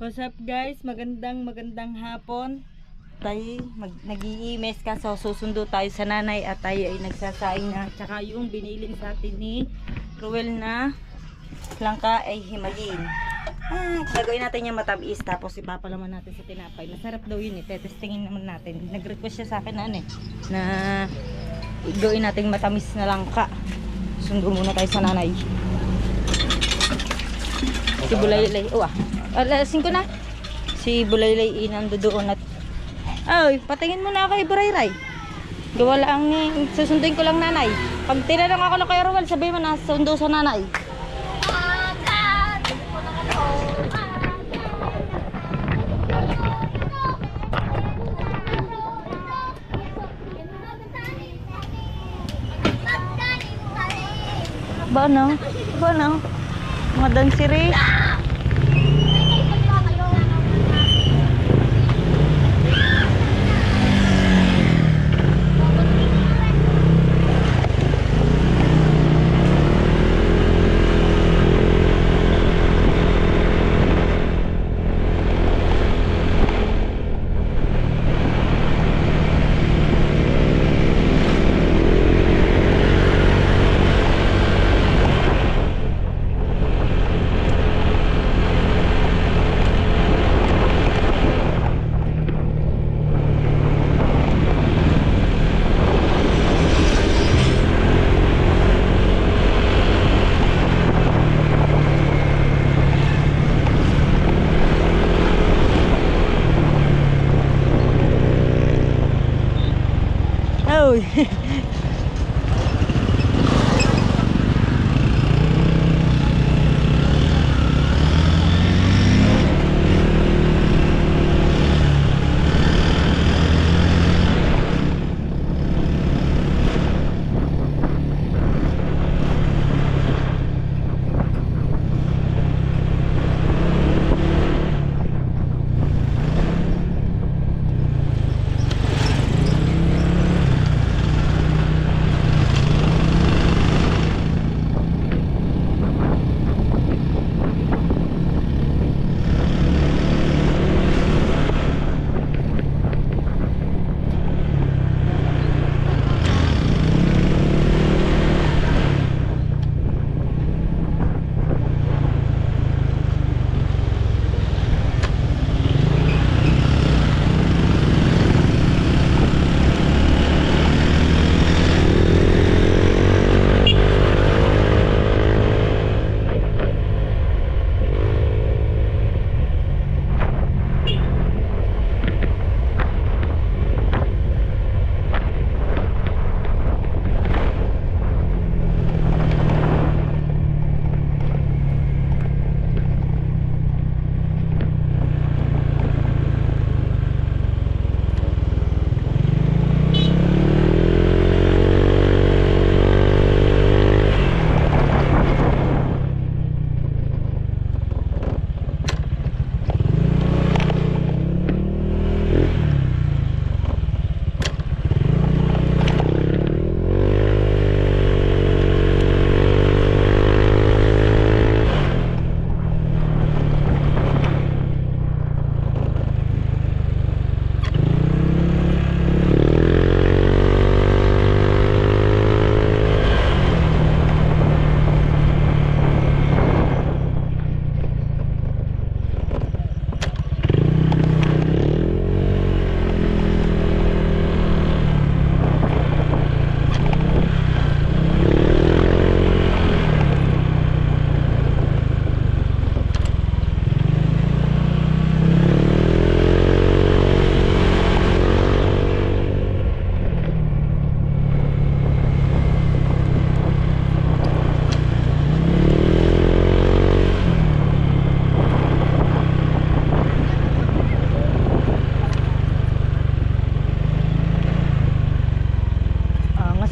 What's up guys? Magandang hapon. Tayo nag-i-mess ka, so susundo tayo sa nanay at tayo ay nagsasaing na. Tsaka yung binilin sa atin ni Ruel na langka ay himalin. Gagawin natin yung matamis tapos ipapalaman natin sa tinapay. Masarap daw yun eh. Tetestingin naman natin. Nag-request siya sa akin na gawin natin matamis na langka. Sundo muna tayo sa nanay. Si Bulaylay. Alasin ko na. Si Bulaylay inando doon at ay, patingin mo na kay Burayray. Gawa lang susunduin ko lang nanay. Pag tinanong ako na kay Ruel, sabihin mo na sundo sa nanay. Ba no? Mga dansiri.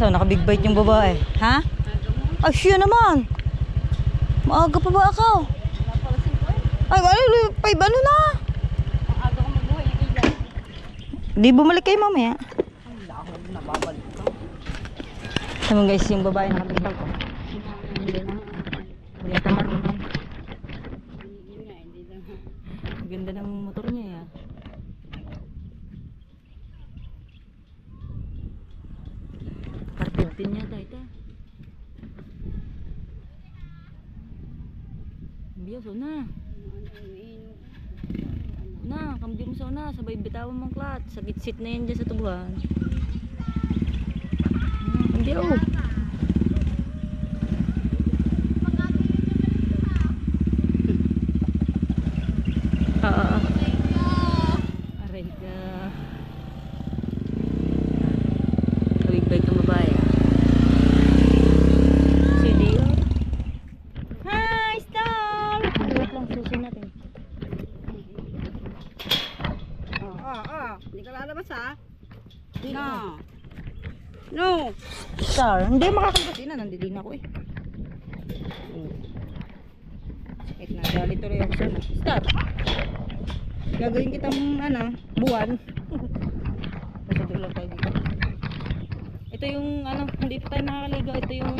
So, naka-big bite yung babae. Ha? Ay, siya naman. Maaga pa ba ako? Ay, 5 ano na? Maaga ko magbuhay yung ilan. Di bumalik kayo mamaya. Ang lako, nababalik ka. Sabi guys, yung babae naka-big bite. Hindi na. Hindi na marunong. Ganda ng motor niya ya. Carpet din yata ito. Biyaso na. Na, kambyo mo sa una, sabay bitawan mong clutch. Sa gitsit na yan dyan sa tubuhan. Hindi oh. Aray ka. Tawig-bag ng babae. Si Dio. Hi, Star! Wait lang, susun natin. Hindi ka lalabas ha? Di No. No. Star, hindi makakalabas. Ina, nandilin ako eh. Sakit na, dali tuloy ako sana. Star! Gagawin kitang buwan. Pasado lang tayo dito. Ito yung hindi pa tayo nakakaligaw. Ito yung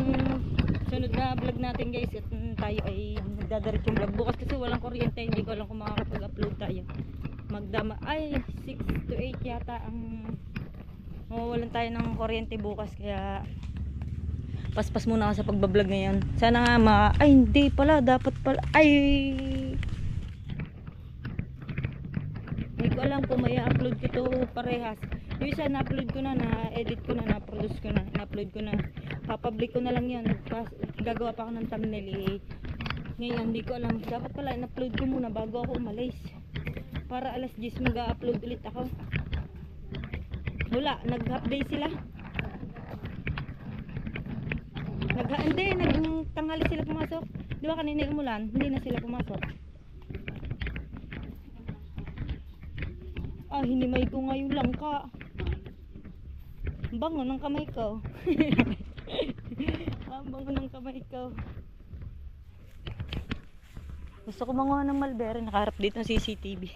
sunod na vlog natin guys. At tayo ay nagdadarit yung vlog. Bukas kasi walang kuryente. Hindi ko alam kung makakapag-upload tayo. Magdama, ay 6 to 8 yata ang mawawalan tayo ng kuryente bukas. Kaya paspas muna ako sa pagbablog ngayon. Sana nga ay hindi pala, dapat pala, ay hindi ko alam kung may upload ko to parehas. Yung isa na-upload ko na, na-edit ko na, na-produce ko na, na-upload ko na, papublic ko na lang yun. Gagawa pa ako ng thumbnail eh. Ngayon hindi ko alam, dapat pala in-upload ko muna bago ako umalis para alas 10 mag-upload ulit ako. Wala, nag-half day sila. Hindi, nagtanghali sila pumasok. Di ba kanina umulan? Hindi na sila pumasok. Hinimay ko ngayon lang ka. Bango ng kamay ko. Bango ng kamay ko. Gusto ko manguha ng mulberry. Nakaharap dito ng CCTV.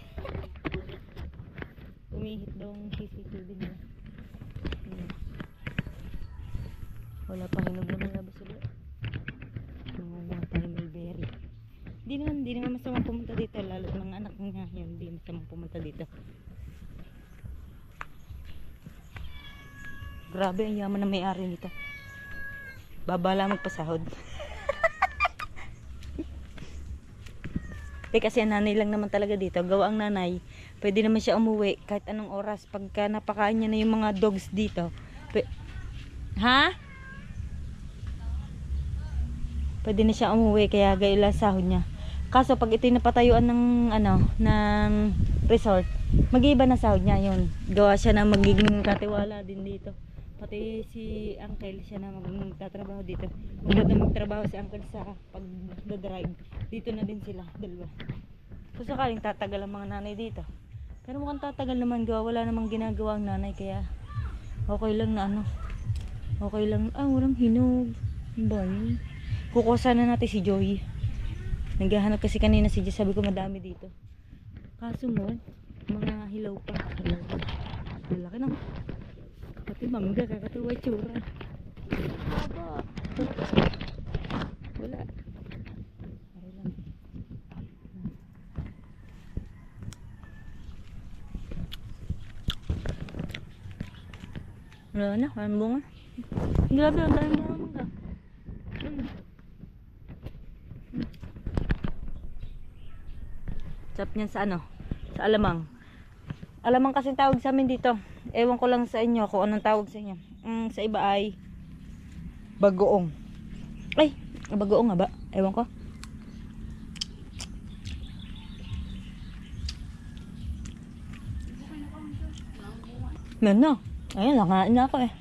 Umihit daw ang CCTV niya. Wala pa hinog naman labas ulit. Mga tayo mulberry. Hindi naman masamang pumunta dito. Lalo mga anak niya yun. Hindi masamang pumunta dito. Grabe ang yaman na may-ari nito. Babala magpasahod. Kasi ang nanay lang naman talaga dito. Gawa ang nanay. Pwede naman siya umuwi kahit anong oras. Pagka napakain niya na yung mga dogs dito. Ha? Pwede na siya umuwi kaya gayon lang sahod niya. Kaso pag ito napatayuan ng ng resort, mag-iiba na sahod niya yun. Gawa siya na magiging katiwala din dito. Pati si uncle siya na magtatrabaho dito. Ulit na magtrabaho si uncle sa pag-drive. Dito na din sila, dalawa. So sakaling tatagal ang mga nanay dito. Pero mukhang tatagal naman gawa. Wala namang ginagawa ang nanay kaya okay lang na okay lang. Walang hinog. Bye. Kukuha na natin si Joy. Naghahanap kasi kanina si Joy. Sabi ko madami dito. Kaso mo, mga hilaw pa. Malaki na. Pati mangga, kakatuwa tsura. Aba. Wala. Pare lang. Wala na, walang bunga. Grabe, ang dami mga mangga. Chop niyan sa sa alamang. Alamang kasi tawag sa amin dito. Ewan ko lang sa inyo kung anong tawag sa inyo. Sa iba ay bagoong. Ay, bagoong nga ba? Ewan ko. Meron na. Ayun, nakain na ako eh.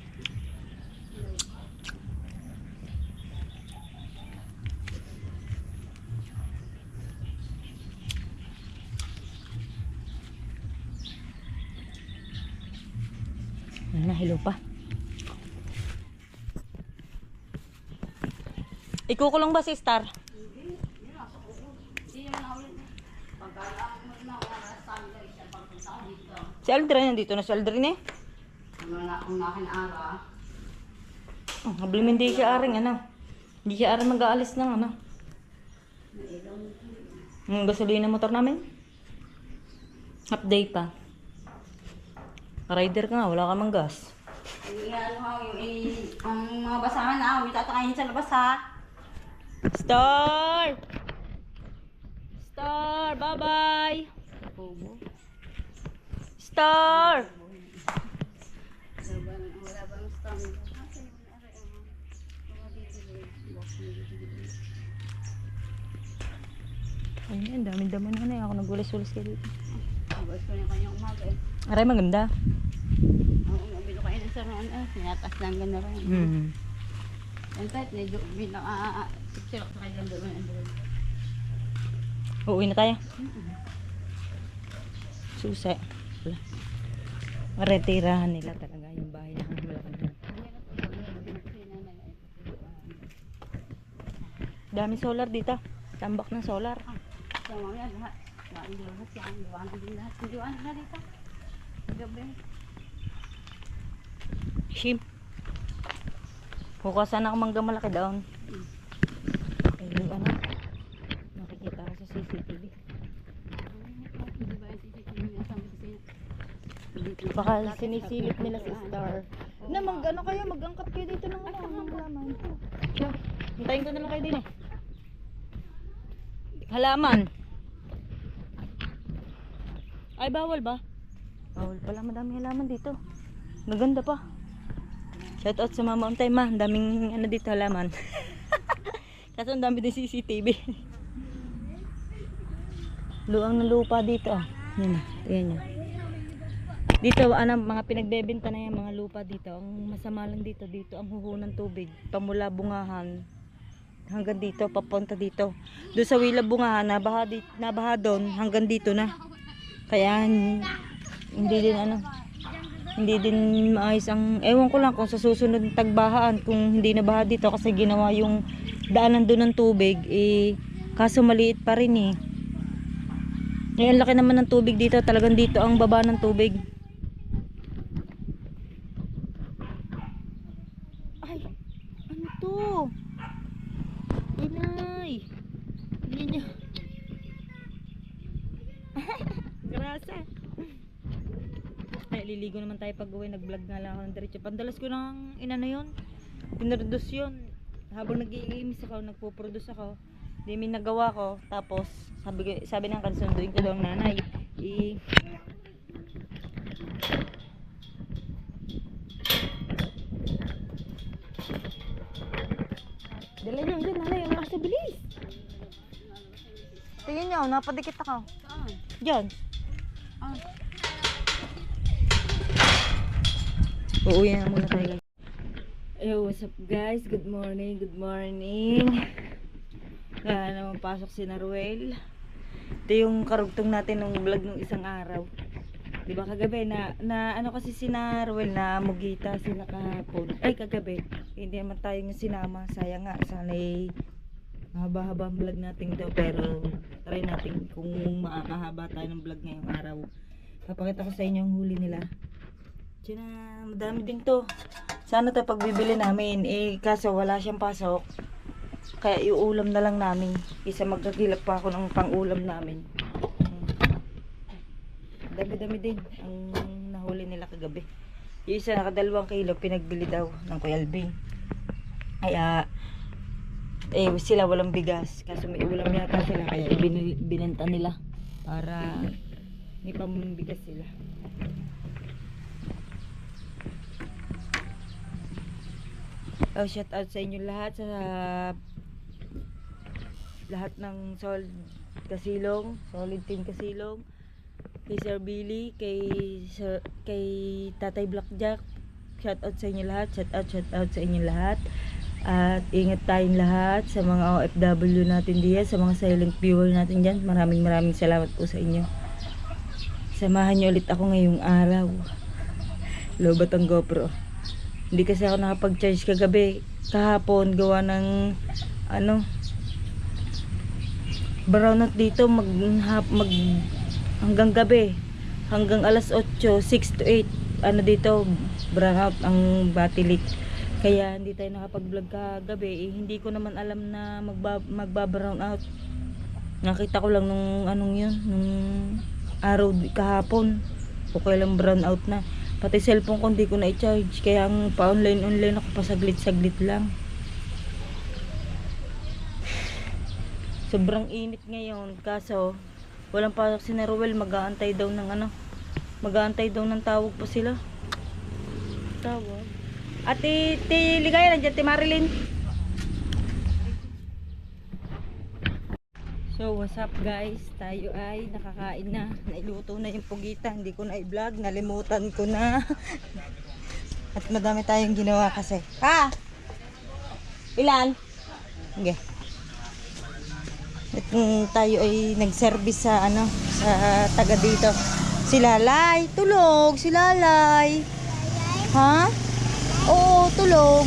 Nahilo pa. Ikukulong ba si Star? Si Aldrin nandito na si Aldrin eh. Ang akin ara. Hablim hindi siya aring Hindi siya aring mag-aalis ng gasolina motor namin. Half day pa. Rider ka nga, wala ka mang gas. Ang mga basahan na, may tatakayin sa labas ha. Star! Star, bye-bye! Star! Wala bang stamina? Ayun, dami-dami na ako nagulis-ulis kayo dito. Nabas ko na kanyang umaga eh. Aray, maganda. Oo, nabilo kayo ng saruan eh. Sinatas lang gano'n rin. Yan tayo, medyo pinaka-sirok sa kanyang doon. Uuwi na tayo. Susi. Wala. Maretirahan nila talaga yung bahay na malaki. Dami solar dito. Tambak ng solar. So, mamaya lahat. Lahat yan. Liwanag din lahat. Liwanag na dito. Gabi. Shim. Hukasan ako mangga malaki daon. Ay, ano? Nakikita ko sa CCTV. Hindi ba yung CCTV na sa mga Baka sinisilip nila si Star. Na mag-ano kayo, mag-angkat kayo dito ng ano, ng halaman. Hintayin ko na lang kayo din eh. Halaman. Ay, bawal ba? Bawal pala, madami halaman dito. Maganda pa. Shout out sa Mama Untay, ma. Ang daming ano dito halaman. Kaso ang dami din CCTV. Luang na lupa dito. Yan, tingnan nyo. Dito, ano, mga pinagbebenta na yan, mga lupa dito. Ang masama lang dito, ang huho ng tubig. Pamula bungahan hanggang dito, papunta dito. Doon sa Wila Bungahan, nabaha doon, hanggang dito na. Kaya, hindi din maayos ang, ewan ko lang kung sa susunod ng tagbahaan, kung hindi nabaha dito kasi ginawa yung daanan doon ng tubig, kaso maliit pa rin eh. Ngayon, laki naman ng tubig dito, talagang dito ang baba ng tubig. Ay, ano to? Inay! Hindi nyo. Grasa. Ay, liligo naman tayo pag uwi. Nag-vlog nga lang ako ng diretso. Pandalas ko ng inano yun. Pinroduce yun. Habang nag-iimis ako, nagpo-produce ako. Di may nagawa ko. Tapos, sabi ng kansunduin ko daw ang nanay. Dala nyo yun, nanay. Ang lakas na bilis. Tingnan nyo, napadikit ako. Saan? Diyan. Ah. Uuwi na muna tayo. Yo, what's up guys? Good morning, good morning. Naman pasok si Naruel. Ito yung karugtong natin ng vlog ng isang araw. Diba kagabi na ano kasi si Naruel na mugita sila kahapon. Ay kagabi, hindi naman tayo nga sinama. Sayang nga, sana'y mahaba-haba ang vlog natin daw. Pero try natin kung makakahaba tayo ng vlog ngayong araw. Papakita ko sa inyo ang huli nila. Diyan na, madami din to. Sana to pagbibili namin. Kaso wala siyang pasok. Kaya iuulam na lang namin. Isa magkakilap pa ako ng pang-ulam namin. Dami-dami din ang nahuli nila kagabi. Yung isa naka 2 kilo pinagbili daw ng Kuya Alvin. Kaya sila walang bigas. Kaso may ulam yata sila. Kaya binenta nila. Para may pambigas sila. Oh, shout out sa inyo lahat sa lahat ng Solid Team Kasilong, kay Sir Billy, kay Tatay Blackjack. Shout out sa inyo lahat, shout out sa inyo lahat. At ingat tayong lahat sa mga OFW natin diyan, sa mga silent viewer natin diyan. Maraming salamat po sa inyo. Samahan niyo ulit ako ngayong araw. Lobat ang GoPro. Hindi kasi ako nakapag-charge kagabi. Kahapon gawa ng brownout dito hanggang gabi. Hanggang alas 8, 6 to 8 dito brownout ang battery. Kaya hindi tayo nakapag-vlog kagabi. Hindi ko naman alam na magba-brownout. Nakita ko lang nung nung araw kahapon. Okay lang, brown out na. Pati cellphone ko hindi ko na i-charge. Kaya ang pa-online ako pa saglit-saglit lang. Sobrang init ngayon. Kaso, walang pasok si Ruel. Mag-aantay daw ng mag-aantay daw ng tawag pa sila. Tawag. Ate Ligaya, nandiyan, Ate Marilyn. So, what's up guys? Tayo ay nakakain na. Nailuto na yung pugita. Hindi ko na i-vlog. Nalimutan ko na. At madami tayong ginawa kasi. Ha? Ilan? Okay. At tayo ay nag-service sa sa taga dito. Si Lalay. Tulog. Si Lalay. Ha? Oo, tulog.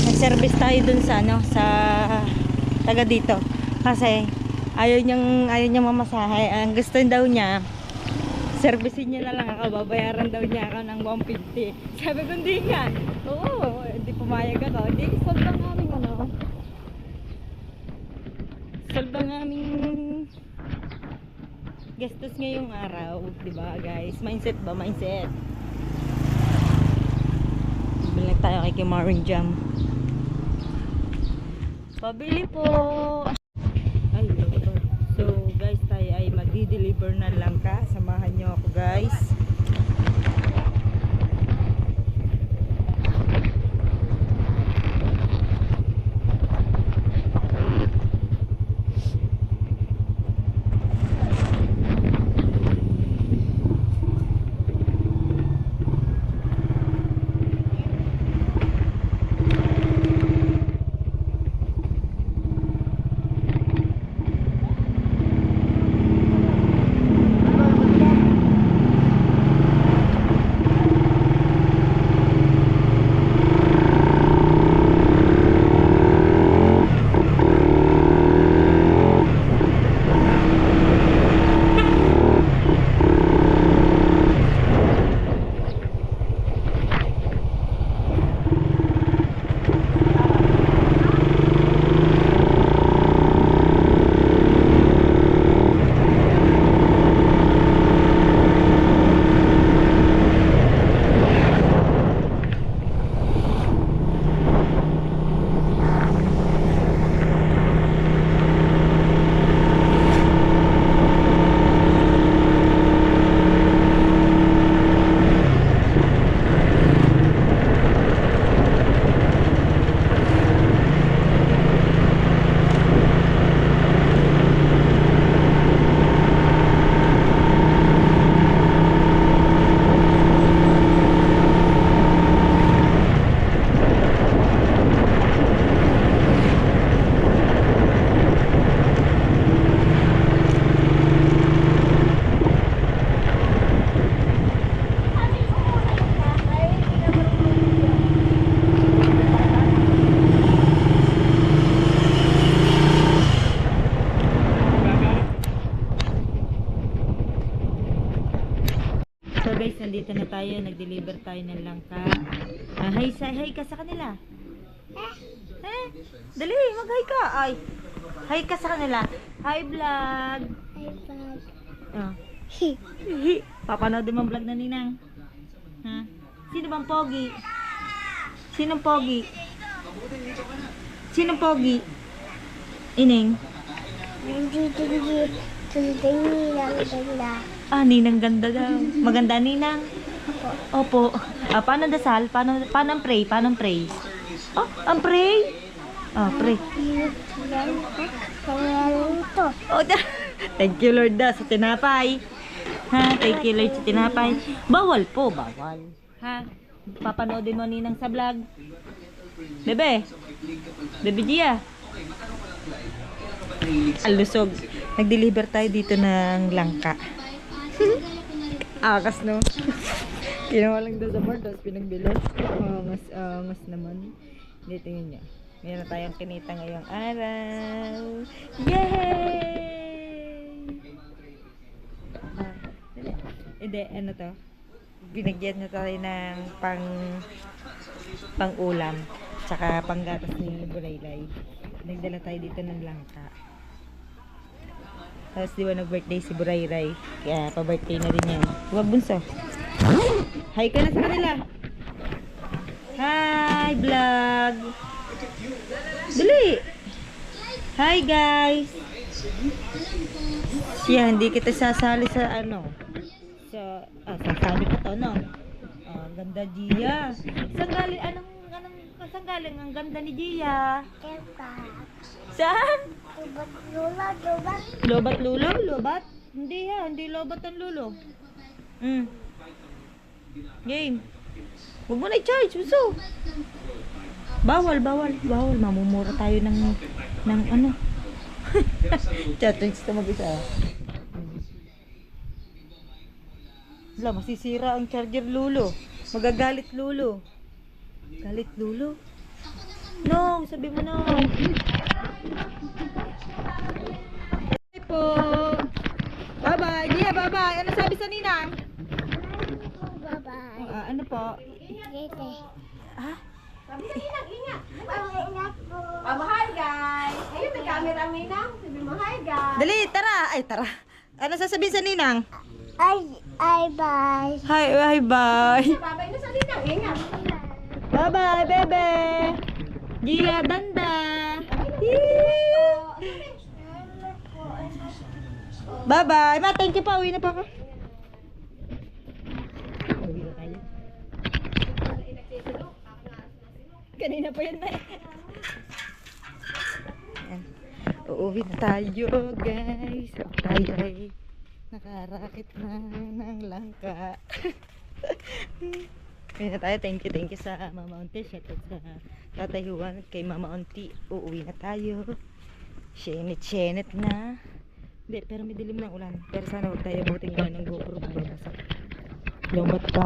Nag-service tayo dun sa sa taga dito kasi ayaw niyang mamasahe. Ang gusto daw niya servicein niya na lang ako, babayaran daw niya ako ng 150. Sabi ko hindi nga, oo, hindi pumayag ako. Hindi, solve ang aming solve ang aming gastos ngayong araw, diba guys? Mindset ba? Mindset. Bilang tayo kay Kimarin Jam. Pabili po. Ay, so guys, tayo ay magdi-deliver na lang ka. Samahan nyo ako guys. So guys, nandito na tayo, nag-deliver tayo ng langka. Hi ka sa kanila. Dali, mag-hi ka. Ay, hi ka sa kanila. Hi vlog. Hi, vlog. Oh. Papanood mo ang vlog na Ninang. Ha? Sino bang pogi? Sinong pogi? Sinong pogi? Ining? Ninang ganda daw. Maganda Ninang. Opo. Paano dasal? Paano ang pray? Paano ang pray? Oh, ang pray? Oh, pray. Oh, thank you Lord sa tinapay. Ha, thank you Lord sa tinapay. Bawal po, bawal. Ha? Papanoodin mo Ninang sa vlog. Bebe. Bebe Gia. Alusog. Nag-deliver tayo dito ng langka. Akas no. Kinuha lang doon sa board, tapos pinagbilos. Angas naman. Dito yun niya. Meron tayong kinita ngayong araw. Yay! Hindi, ano to? Binagyan na tayo ng pang ulam. Tsaka panggatas ni Buraylay. Nagdala tayo dito ng langka. Tapos di ba nag-birthday si Burayray? Kaya pa-birthday na rin yan. Huwag bunso. Hi ka na sa kanila. Hi vlog. Dali. Hi guys. Siya, hindi kita sasali sa ano. Sasali ka to, no? Ganda Gia. Saan galing, saan galing ang ganda ni Gia? Saan? Lobat lulo? Lobat? Hindi ha, hindi lobat ang lulo. Game. Huwag mo na i-charge, gusto. Bawal. Mamumura tayo ng ano. Chatings na mag-isa. Wala, masisira ang charger lulo. Magagalit lulo. Galit lulo. No, sabi mo no. Bye po. Bye-bye. Dia, bye-bye. Ano sabi sa ninang? Bye-bye. Ano po? Gete. Ha? Sabi na ingat, ingat. Ingat po. Hi guys! Ayun, may camera Minang. Sabi mo, hi guys! Dali, tara. Ay, tara. Ano sasabihin sa ninang? Ay, bye. Hi, bye. Babay na sa Minang, ingat! Bye-bye, bebe. Gia, danda. Bye-bye. Ma, thank you pa. Uwi na pa ka. Uwi na tayo. Kanina pa yan na eh. Ayan. Uuwi na tayo, guys. Tayo ay nakarakit na ng langka. Uwi na tayo. Thank you sa Mama Auntie. Shout out sa Tatay Juan at kay Mama Auntie. Uuwi na tayo. Shenit na. Hindi, pero may dilim ng ulan. Pero sana huwag tayo buting gawin ng GoPro babasak. Lumot pa.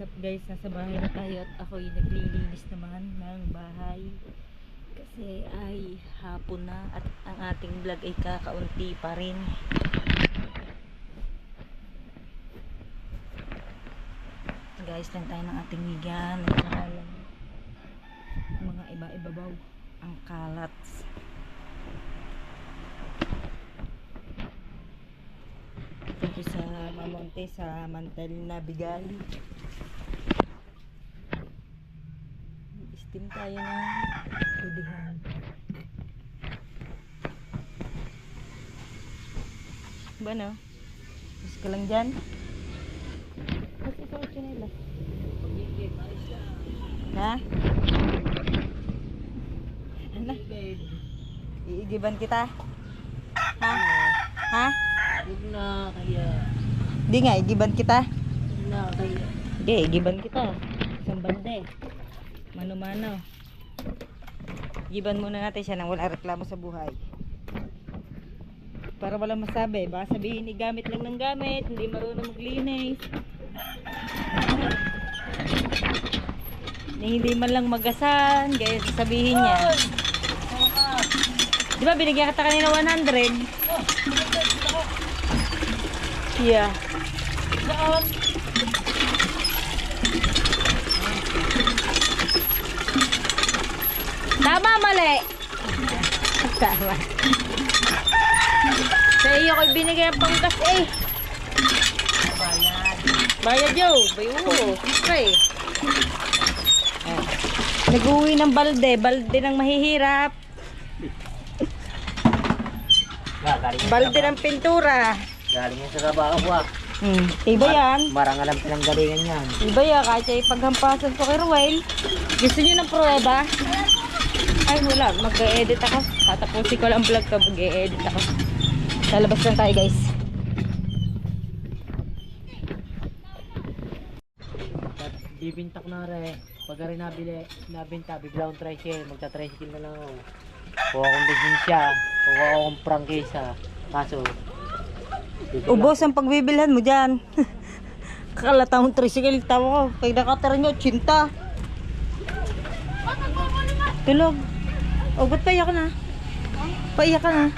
up guys, nasa bahay na tayo at ako'y naglilinis naman ng bahay kasi ay hapon na at ang ating vlog ay kakaunti pa rin. Guys, lang tayo ng ating higaan at saka lang mga iba-ibabaw ang kalats. Thank you sa Mamonte sa mantel na bigay. Steam tayo ng tudihan. Ba no? Mas ka lang dyan. Kasi sa nila. Ha? Ano? Iigiban kita? Ha? Ha? Huwag na kaya. Di nga, igiban kita. Huwag na kaya. Di, igiban kita. Isang balde. Mano-mano. Igiban muna natin siya nang wala reklamo sa buhay. Para walang masabi. Baka sabihin, gamit lang ng gamit. Hindi marunong maglinis. Hindi man lang magasan. Kaya sasabihin niya. Di ba binigyan kita kanina 100? Yeah. Saan? Tama, mali. Tama. Sa iyo ko'y binigay ang panggas eh. Bayad. Bayad yo. Bayo. Siyempre. Nag-uwi ng balde. Balde ng mahihirap. Balde ng pintura. Galing yan sa trabaho ko ah. Iba yan. Marangal ang pinanggalingan yan. Iba yan. Kahit siya ipaghampasan ko kay Ruel. Gusto niyo ng pruweba? Ay wala. Mag-e-edit ako. Tatapusin ko lang vlog ko. Mag-e-edit ako. Lalabas lang tayo guys. Bibintak na rin. Pag rin nabinta, bigla akong tricycle. Magta-tricycle na lang ako. Kuha akong lisensya. Kuha akong prangkisa. Kaso, Ubos ang pagbibilhan mo dyan. Kakalatang tricycle tawa ko. Kaya nakatara nyo, 80. Tulog. O, ba't paiyak ka na? Paiyak ka na?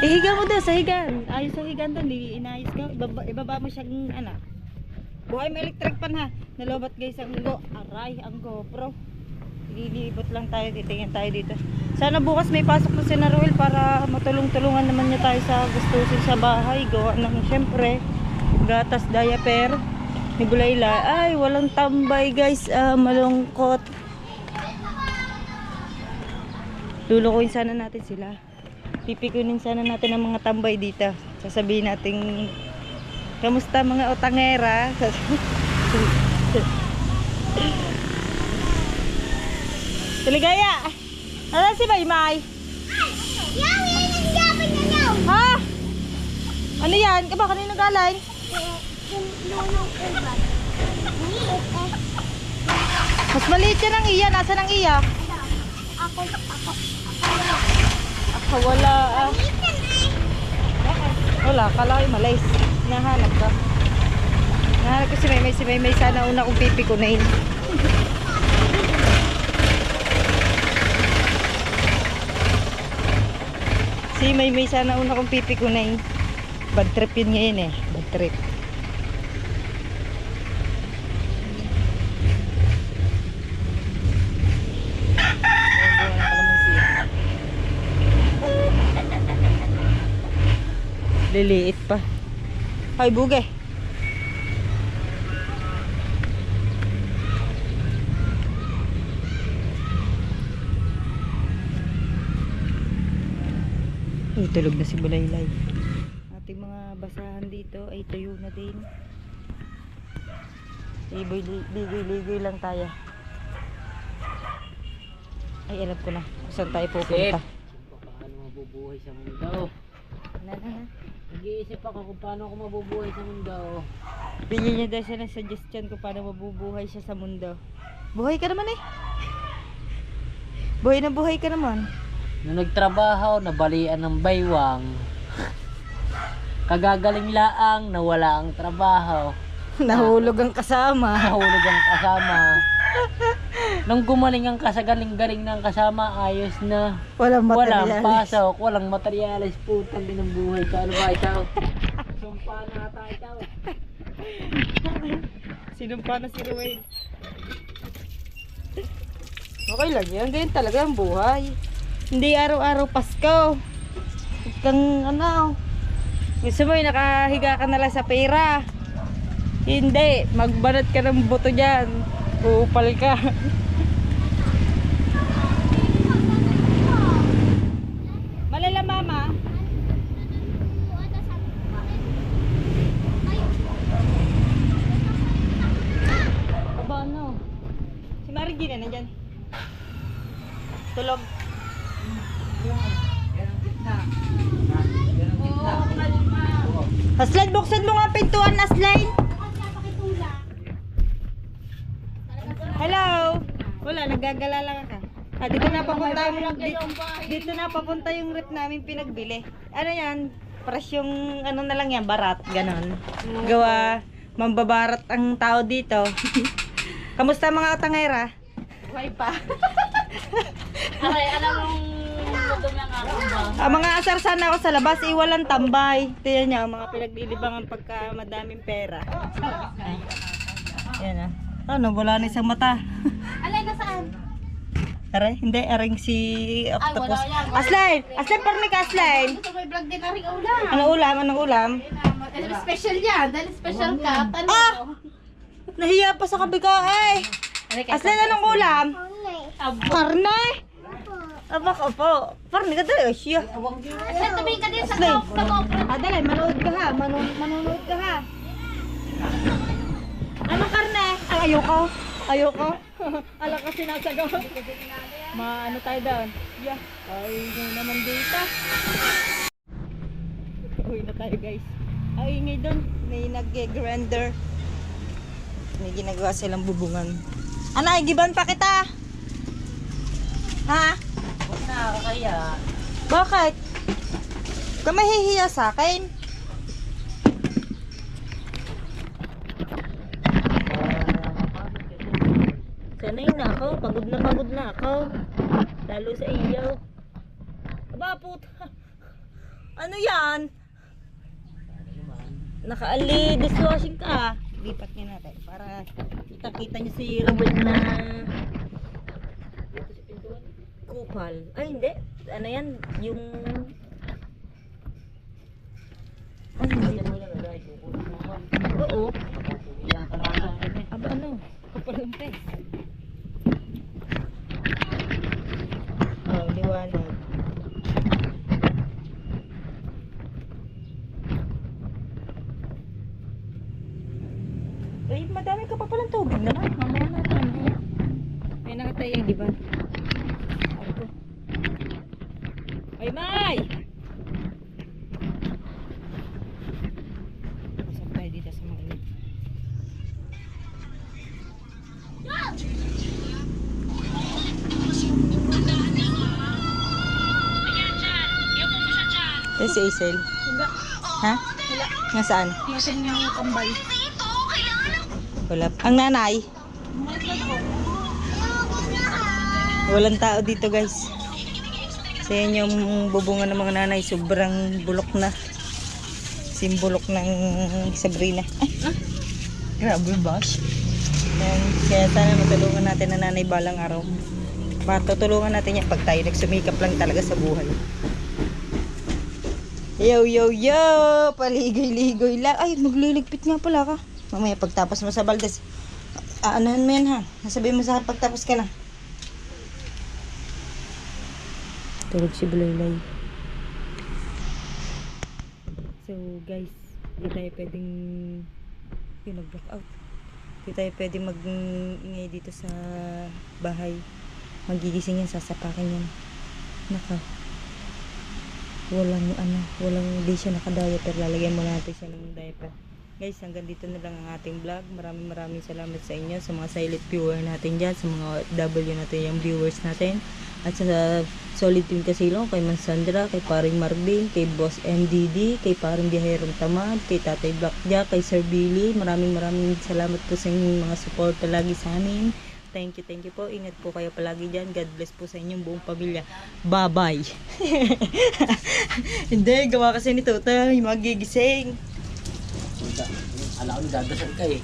Ihiga mo daw sa higan. Ayos sa higan doon. Inayos ka. Ibaba mo siyang ano. Buhay may electric pan ha. Nalobat guys ang aray, ang GoPro. Ililibot lang tayo. Titingin tayo dito. Sana bukas may pasok na si Naruel para matulong-tulungan naman niya tayo sa gustusin sa bahay. Gawa ng syempre gatas, diaper ni Bulayla. Ay, walang tambay guys. Malungkot. Lulukuin sana natin sila. Pipikunin sana natin ang mga tambay dito. Sasabihin natin, kamusta mga otangera? Tuligaya! Ano si Maymay? Yawi, nagyapan na niyo. Ha? Ano yan? Ba kanina galing? Nunong ubat. Liit eh. Mas maliit yan ang iya. Nasaan ang iya? Ako. Wala. Liit yan eh. Wala. Kala ko malays. Nahanap ka. Nahanap ko si Maymay. Si Maymay sana una kong pipikunain. Si Maymay sana una kong pipikunain. Bad trip yun ngayon eh. Bad trip. Liliit pa. Ay, buge. Ay, tulog na si Bulaylay. Ating mga basahan dito ay tuyo na din. Ligoy-ligoy lang tayo. Ay, alam ko na kung saan tayo pupunta. paano mabubuhay sa mundo? Nag-iisip ako kung paano ako mabubuhay sa mundo. Bigyan niya daw siya ng suggestion kung paano mabubuhay siya sa mundo. Buhay ka naman eh. Buhay na buhay ka naman. Nung nagtrabaho, nabalian ng baywang. Kagagaling laang, nawala ang trabaho. Nahulog ang kasama. Nahulog ang kasama. Nung gumaling ang kasagaling-galing ng kasama, ayos na. Walang Walang materialis. pasok, walang materyales, putang din ang buhay ka. Ano ba ikaw? Sumpa na tayo ikaw. Sinumpa na si Ruel. Okay lang yan. Ganyan talaga ang buhay. Hindi araw-araw Pasko. Huwag kang ano. Gusto mo yung nakahiga ka na lang sa pera. Hindi. Magbanat ka ng buto dyan. Uupal ka. Malala mama. Aba ano? Si Marigina nandyan. Tulog. Aslay, buksan mo nga pintuan, Aslay. Hello. Wala, naggagala lang ka. Dito na papunta dito na papunta yung rep namin pinagbili. Ano yan? Presyong ano na lang yan, barat, ganon. Gawa, mambabarat ang tao dito. Kamusta mga tangera? Buhay pa. Aray, alam mong gutom lang ako ba? Mga asar sana ako sa labas, walang tambay. Tingnan niya, mga pinaglilibangan pagka madaming pera. Yan ah. Ano, wala na isang mata. Alay, nasaan? Aray, hindi, aring si Octopus. wala yan. Aslay! Aslay, parang ka, Aslay! Gusto may vlog din na rin ulam. Anong ulam? Anong ulam? Special yan. Dahil special ka. Tanong Ah! mo. Nahiya pa sa kabika eh! Aslay, anong ulam? Karne! Aba ka po. Parang ka tayo siya. Aslay, tumingin ka din sa Aslay. GoPro. Dali, manood ka ha. Manonood ka ha. Anong karne? Ay, ayoko. Ayoko. Alam ka sinasagot. Maano tayo doon? Yeah. Ay, ngayon naman dito. Uwi na tayo guys. Ay, ngayon doon. May nag-grinder. May ginagawa silang bubungan. Anay, giban pa kita. Ha? Huwag na, kakaya. Bakit? Ka mahihiya sa akin? Sanay na ako. Pagod na ako. Lalo sa iyo. Aba, puta. Ano yan? Naka-ali dishwashing ka. Lipat niya natin para kita-kita niyo si Robert na kupal. Ay, hindi. Ano yan? Yung... Ano hindi? Oo. Aba, ano? Kapal ng pes. Oh, liwanag. Ay, madami ka pa palang tubig na lang. Mamaya natin. May nakatayang, di ba? Ako. Ay, May! Pasok tayo dito sa mga init. Yan si Isel. Ha? Nasaan? Natin yung kambal. Wala. Ang nanay? Walang tao dito guys. Sa inyo yung bubungan ng mga nanay. Sobrang bulok na. Simbulok ng Sabrina. Ay, grabe boss. Yan. Kaya sana matulungan natin ang nanay balang araw. Matutulungan natin yan pag tayo nagsumikap lang talaga sa buhay. Yo yo yo! Paligoy-ligoy lang. Ay, magliligpit nga pala ka. Mamaya pagtapos mo sa baldes. Aanahan mo yan ha. Nasabihin mo sa akin pagtapos ka na. Tulog si Bulaylay. So guys, hindi tayo pwedeng nag-block out. Hindi tayo pwedeng mag-ingay dito sa bahay. Magigising yan, sasapakin yan. Naka. Walang di siya naka-diaper. Lalagyan mo natin siya ng diaper. Guys, hanggang dito na lang ang ating vlog. Maraming salamat sa inyo, sa mga silent viewer natin dyan, sa mga W natin, yung viewers natin, at sa Solid Team Kasilong, kay Man Sandra, kay paring Marvin, kay Boss MDD, kay paring Biherong Tamad, kay Tatay Blackjack, kay Sir Billy. Maraming salamat po sa inyong mga support lagi sa amin. Thank you po. Ingat po kayo palagi dyan. God bless po sa inyong buong pamilya. Bye-bye. Hindi, gawa kasi ni Tota, yung magigising. Alam ko, dadasal ka eh.